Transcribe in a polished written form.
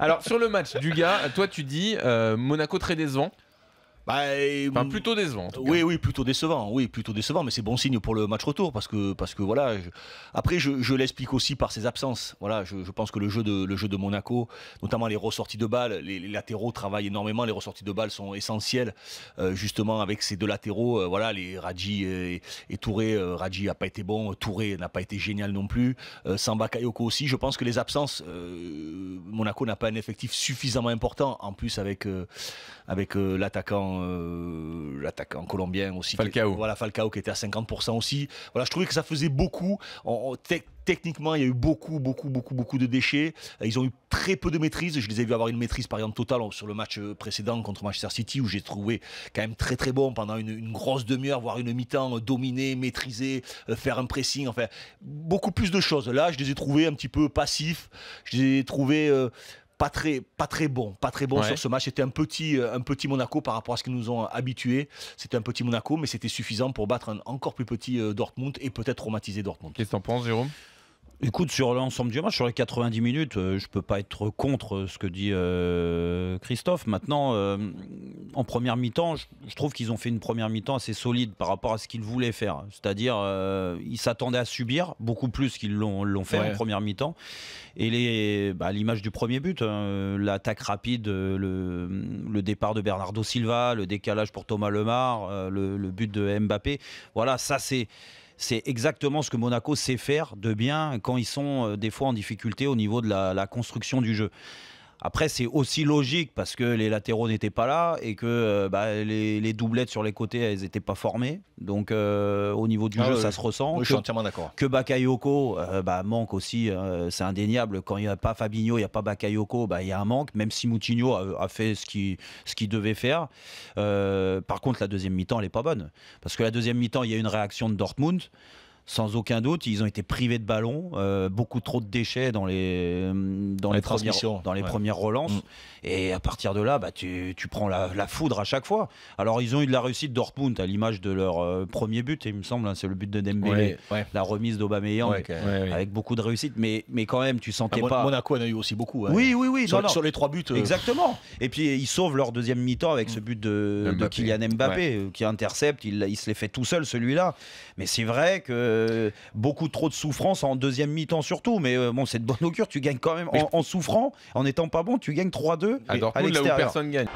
Alors, sur le match du gars, toi, tu dis Monaco très décevant. Enfin, plutôt décevant. En tout cas. Oui, plutôt décevant. Oui, plutôt décevant, mais c'est bon signe pour le match retour parce que voilà. Après, je l'explique aussi par ses absences. Voilà, je pense que le jeu de Monaco, notamment les ressorties de balles, les latéraux travaillent énormément. Les ressorties de balles sont essentielles, justement avec ces deux latéraux. Voilà, les Radji et Touré. Radji n'a pas été bon, Touré n'a pas été génial non plus. Samba Bakayoko aussi. Je pense que les absences, Monaco n'a pas un effectif suffisamment important. En plus avec l'attaquant colombien aussi. Falcao. Falcao qui était à 50% aussi. Voilà, je trouvais que ça faisait beaucoup. Techniquement, il y a eu beaucoup de déchets. Ils ont eu très peu de maîtrise. Je les ai vus avoir une maîtrise, par exemple, totale sur le match précédent contre Manchester City, où j'ai trouvé quand même très très bon pendant une grosse demi-heure, voire une mi-temps, dominer, maîtriser, faire un pressing. Enfin, beaucoup plus de choses. Là, je les ai trouvés un petit peu passifs. Je les ai trouvés pas très bon ouais. Sur ce match. C'était un petit Monaco par rapport à ce qu'ils nous ont habitués. C'était un petit Monaco, mais c'était suffisant pour battre un encore plus petit Dortmund et peut-être traumatiser Dortmund. Qu'est-ce que t'en penses, Jérôme ? Écoute, sur l'ensemble du match, sur les 90 minutes, je peux pas être contre ce que dit Christophe. Maintenant, en première mi-temps, je trouve qu'ils ont fait une première mi-temps assez solide par rapport à ce qu'ils voulaient faire. C'est-à-dire, ils s'attendaient à subir beaucoup plus qu'ils l'ont fait en première mi-temps. Et l'image du premier but, l'attaque rapide, le départ de Bernardo Silva, le décalage pour Thomas Lemar, le but de Mbappé, voilà, ça c'est exactement ce que Monaco sait faire de bien quand ils sont des fois en difficulté au niveau de la construction du jeu. Après, c'est aussi logique parce que les latéraux n'étaient pas là et que les doublettes sur les côtés, elles n'étaient pas formées. Donc, au niveau du jeu, ça se ressent. Je suis entièrement d'accord. Que Bakayoko manque aussi, c'est indéniable. Quand il n'y a pas Fabinho, il n'y a pas Bakayoko, il y a un manque, même si Moutinho a fait ce qu'il devait faire. Par contre, la deuxième mi-temps, elle n'est pas bonne. Parce que la deuxième mi-temps, il y a une réaction de Dortmund. Sans aucun doute, ils ont été privés de ballon, beaucoup trop de déchets dans les premières relances. Et à partir de là, tu prends la foudre à chaque fois. Alors, ils ont eu de la réussite Dortmund à l'image de leur premier but, il me semble, c'est le but de Dembélé, la remise d'Aubameyang, avec beaucoup de réussite. Mais quand même, tu sentais pas... Monaco en a eu aussi beaucoup. Hein. Oui. Sur les 3 buts. Exactement. Et puis, ils sauvent leur deuxième mi-temps avec ce but de Kylian Mbappé, qui intercepte. Il se les fait tout seul, celui-là. Mais c'est vrai que beaucoup trop de souffrance en deuxième mi-temps surtout, mais bon, c'est de bonne augure, tu gagnes quand même en souffrant, en n'étant pas bon, tu gagnes 3-2 à Dortmund, là où personne gagne.